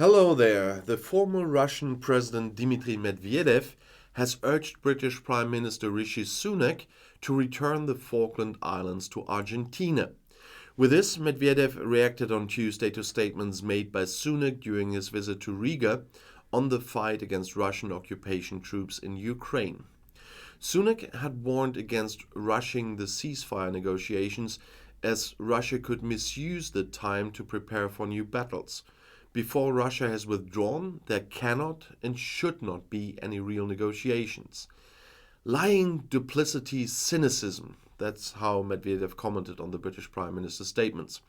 Hello there. The former Russian President Dmitry Medvedev has urged British Prime Minister Rishi Sunak to return the Falkland Islands to Argentina. With this, Medvedev reacted on Tuesday to statements made by Sunak during his visit to Riga on the fight against Russian occupation troops in Ukraine. Sunak had warned against rushing the ceasefire negotiations as Russia could misuse the time to prepare for new battles. Before Russia has withdrawn, there cannot and should not be any real negotiations. Lying, duplicity, cynicism. That's how Medvedev commented on the British Prime Minister's statements.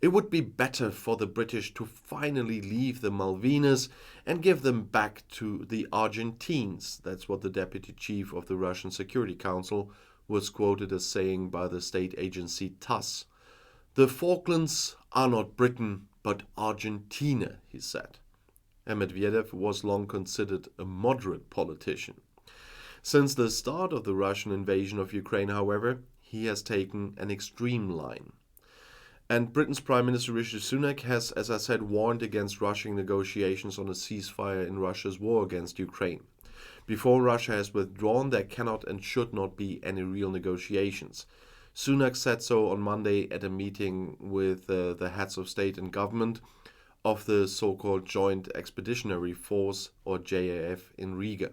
It would be better for the British to finally leave the Malvinas and give them back to the Argentines. That's what the deputy chief of the Russian Security Council was quoted as saying by the state agency TASS. The Falklands are not Britain, but Argentina, he said. And Medvedev was long considered a moderate politician. Since the start of the Russian invasion of Ukraine, however, he has taken an extreme line. And Britain's Prime Minister Rishi Sunak has, as I said, warned against rushing negotiations on a ceasefire in Russia's war against Ukraine. Before Russia has withdrawn, there cannot and should not be any real negotiations. Sunak said so on Monday at a meeting with the heads of state and government of the so-called Joint Expeditionary Force, or JAF, in Riga.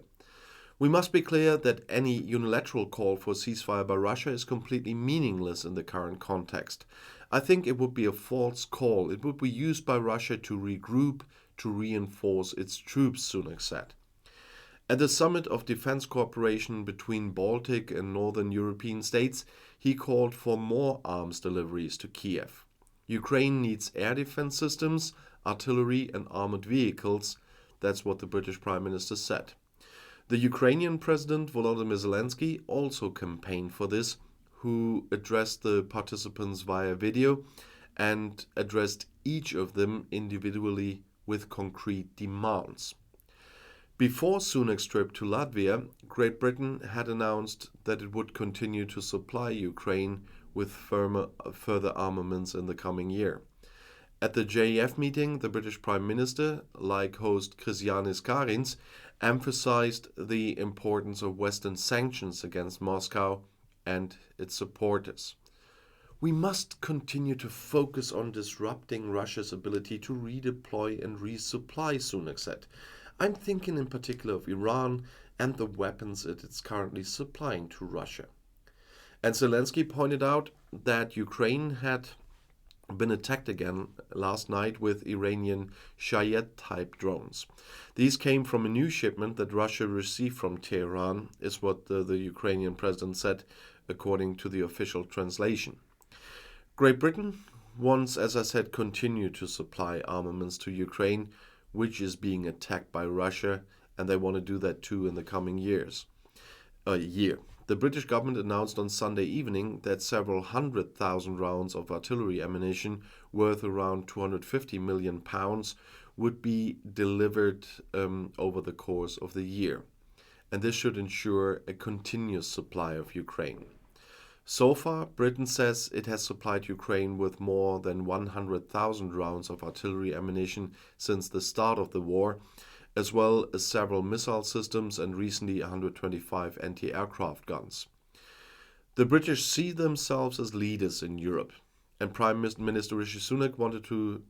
We must be clear that any unilateral call for ceasefire by Russia is completely meaningless in the current context. I think it would be a false call. It would be used by Russia to regroup, to reinforce its troops, Sunak said. At the summit of defense cooperation between Baltic and Northern European states, he called for more arms deliveries to Kiev. Ukraine needs air defense systems, artillery and armored vehicles. That's what the British Prime Minister said. The Ukrainian President Volodymyr Zelensky also campaigned for this, who addressed the participants via video and addressed each of them individually with concrete demands. Before Sunak's trip to Latvia, Great Britain had announced that it would continue to supply Ukraine with further armaments in the coming year. At the JEF meeting, the British Prime Minister, like host Krišjānis Kariņš, emphasized the importance of Western sanctions against Moscow and its supporters. We must continue to focus on disrupting Russia's ability to redeploy and resupply, Sunak said. I'm thinking in particular of Iran and the weapons it is currently supplying to Russia. And Zelensky pointed out that Ukraine had been attacked again last night with Iranian Shahed-type drones. These came from a new shipment that Russia received from Tehran, is what the Ukrainian president said, according to the official translation. Great Britain wants, as I said, continue to supply armaments to Ukraine, which is being attacked by Russia, and they want to do that too in the coming year. The British government announced on Sunday evening that several 100,000 rounds of artillery ammunition worth around £250 million would be delivered over the course of the year. And this should ensure a continuous supply of Ukraine. So far, Britain says it has supplied Ukraine with more than 100,000 rounds of artillery ammunition since the start of the war, as well as several missile systems and recently 125 anti-aircraft guns. The British see themselves as leaders in Europe, and Prime Minister Rishi Sunak wanted to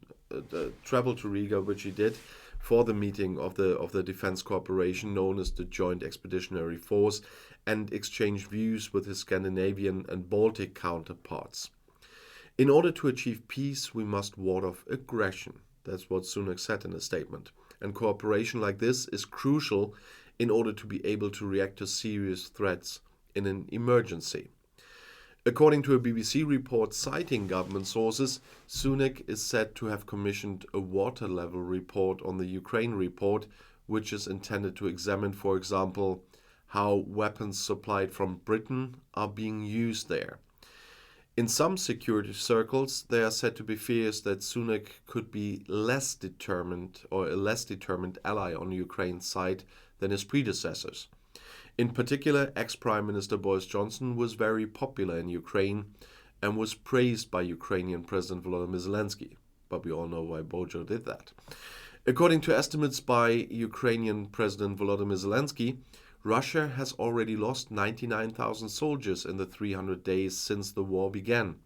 travel to Riga, which he did, for the meeting of the defense cooperation known as the Joint Expeditionary Force, and exchange views with his Scandinavian and Baltic counterparts. In order to achieve peace, we must ward off aggression. That's what Sunak said in a statement. And cooperation like this is crucial in order to be able to react to serious threats in an emergency. According to a BBC report citing government sources, Sunak is said to have commissioned a water level report on the Ukraine report, which is intended to examine, for example, how weapons supplied from Britain are being used there. In some security circles, there are said to be fears that Sunak could be less determined or a less determined ally on Ukraine's side than his predecessors. In particular, ex-Prime Minister Boris Johnson was very popular in Ukraine and was praised by Ukrainian President Volodymyr Zelensky. But we all know why Bojo did that. According to estimates by Ukrainian President Volodymyr Zelensky, Russia has already lost 99,000 soldiers in the 300 days since the war began.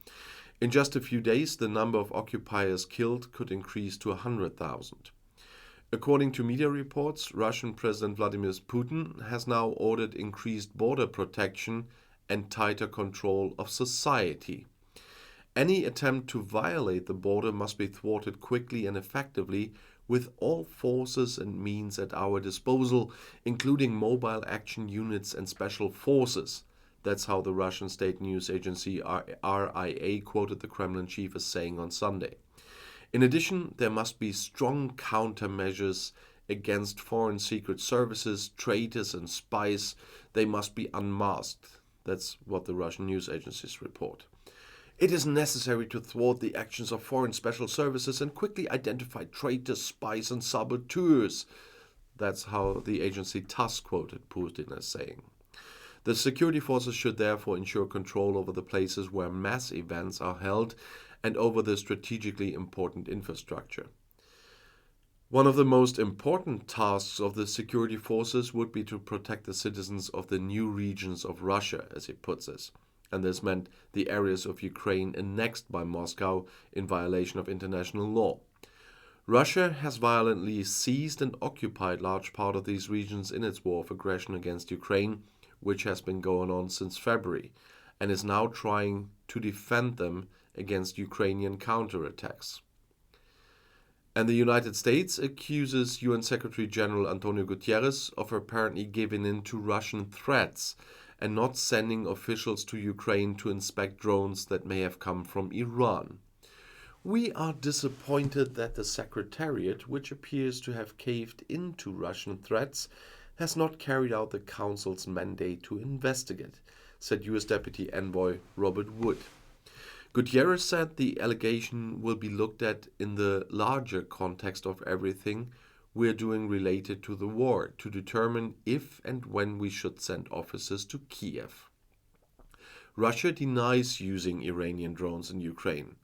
In just a few days, the number of occupiers killed could increase to 100,000. According to media reports, Russian President Vladimir Putin has now ordered increased border protection and tighter control of society. Any attempt to violate the border must be thwarted quickly and effectively with all forces and means at our disposal, including mobile action units and special forces. That's how the Russian state news agency RIA quoted the Kremlin chief as saying on Sunday. In addition, there must be strong countermeasures against foreign secret services, traitors and spies. They must be unmasked. That's what the Russian news agencies report. It is necessary to thwart the actions of foreign special services and quickly identify traitors, spies and saboteurs. That's how the agency TASS quoted Putin as saying. The security forces should therefore ensure control over the places where mass events are held and over the strategically important infrastructure. One of the most important tasks of the security forces would be to protect the citizens of the new regions of Russia, as he puts it. And this meant the areas of Ukraine annexed by Moscow in violation of international law. Russia has violently seized and occupied large part of these regions in its war of aggression against Ukraine, which has been going on since February, and is now trying to defend them against Ukrainian counterattacks. And the United States accuses UN Secretary General Antonio Guterres of apparently giving in to Russian threats and not sending officials to Ukraine to inspect drones that may have come from Iran. We are disappointed that the Secretariat, which appears to have caved into Russian threats, has not carried out the Council's mandate to investigate, said U.S. Deputy Envoy Robert Wood. Guterres said the allegation will be looked at in the larger context of everything we're doing related to the war to determine if and when we should send officers to Kiev. Russia denies using Iranian drones in Ukraine,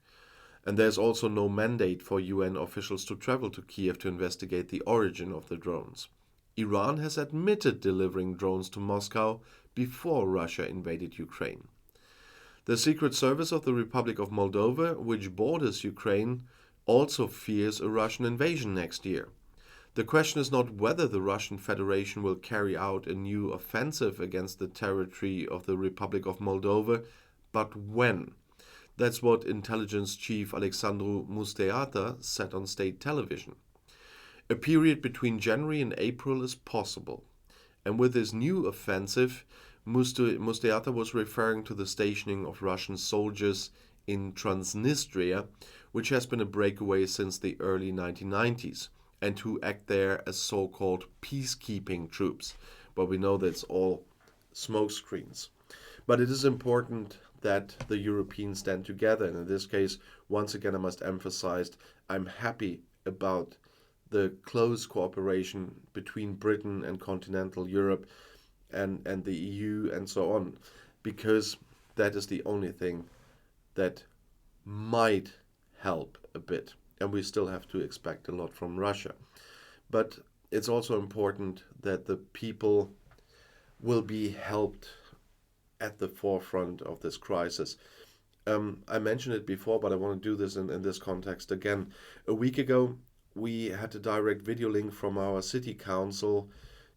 and there's also no mandate for UN officials to travel to Kiev to investigate the origin of the drones. Iran has admitted delivering drones to Moscow before Russia invaded Ukraine. The Secret Service of the Republic of Moldova, which borders Ukraine, also fears a Russian invasion next year. The question is not whether the Russian Federation will carry out a new offensive against the territory of the Republic of Moldova, but when. That's what Intelligence Chief Alexandru Musteata said on state television. A period between January and April is possible. And with this new offensive, Musteata was referring to the stationing of Russian soldiers in Transnistria, which has been a breakaway since the early 1990s, and who act there as so-called peacekeeping troops. But we know that's all smokescreens. But it is important that the Europeans stand together. And in this case, once again, I must emphasize, I'm happy about the close cooperation between Britain and continental Europe and the EU and so on, because that is the only thing that might help a bit. And we still have to expect a lot from Russia. But it's also important that the people will be helped at the forefront of this crisis. I mentioned it before, but I want to do this in this context again. A week ago, we had a direct video link from our city council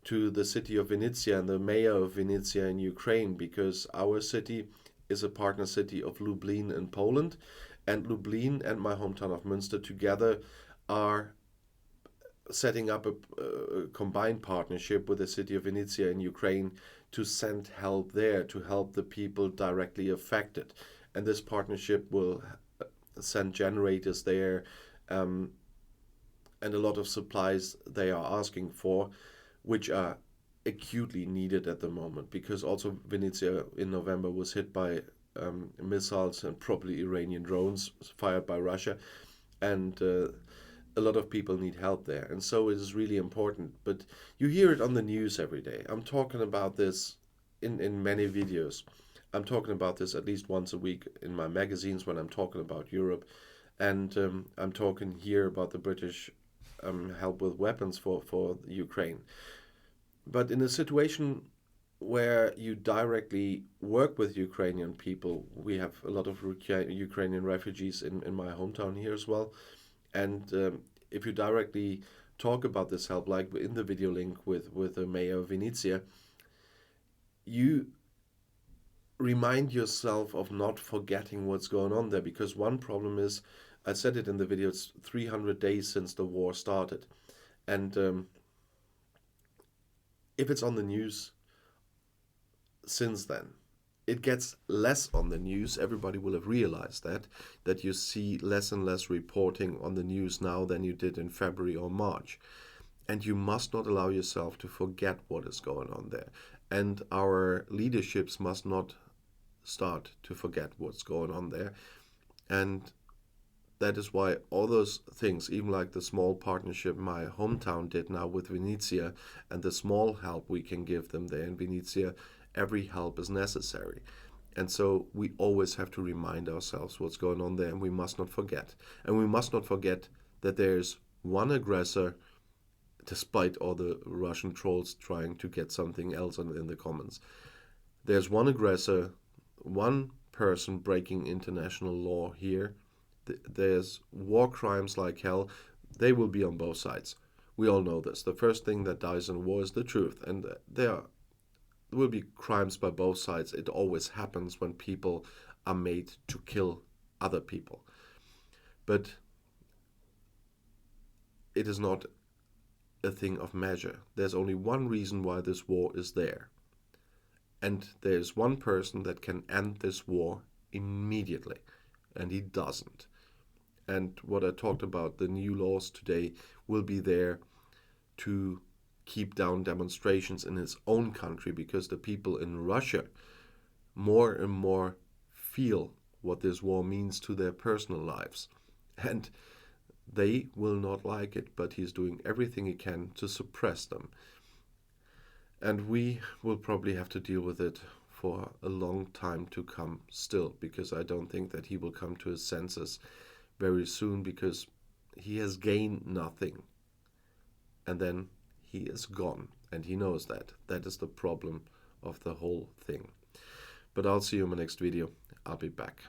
to the city of Vinnytsia and the mayor of Vinnytsia in Ukraine, because our city is a partner city of Lublin in Poland, and Lublin and my hometown of Münster together are setting up a combined partnership with the city of Vinnytsia in Ukraine to send help there, to help the people directly affected. And this partnership will send generators there and a lot of supplies they are asking for, which are acutely needed at the moment, because also Vinnytsia in November was hit by missiles and probably Iranian drones fired by Russia, and a lot of people need help there, and so it is really important. But you hear it on the news every day. I'm talking about this in many videos. I'm talking about this at least once a week in my magazines when I'm talking about Europe, and I'm talking here about the British help with weapons for Ukraine. But in a situation where you directly work with Ukrainian people, we have a lot of Ukrainian refugees in my hometown here as well. And if you directly talk about this help, like in the video link with the mayor of Venezia, you remind yourself of not forgetting what's going on there. Because one problem is, I said it in the video, it's 300 days since the war started. And if it's on the news since then, it gets less on the news. Everybody will have realized that you see less and less reporting on the news now than you did in February or March. And you must not allow yourself to forget what is going on there. And our leaderships must not start to forget what's going on there. And that is why all those things, even like the small partnership my hometown did now with Venezia, and the small help we can give them there in Venezia, every help is necessary. And so we always have to remind ourselves what's going on there, and we must not forget. And we must not forget that there's one aggressor, despite all the Russian trolls trying to get something else in the comments. There's one aggressor, one person breaking international law here. There's war crimes like hell. They will be on both sides. We all know this. The first thing that dies in war is the truth. And there will be crimes by both sides. It always happens when people are made to kill other people. But it is not a thing of measure. There's only one reason why this war is there. And there's one person that can end this war immediately. And he doesn't. And what I talked about, the new laws today, will be there to keep down demonstrations in his own country, because the people in Russia more and more feel what this war means to their personal lives. And they will not like it, but he's doing everything he can to suppress them. And we will probably have to deal with it for a long time to come still, because I don't think that he will come to his senses very soon, because he has gained nothing. And then he is gone, and he knows that. That is the problem of the whole thing. But I'll see you in my next video. I'll be back.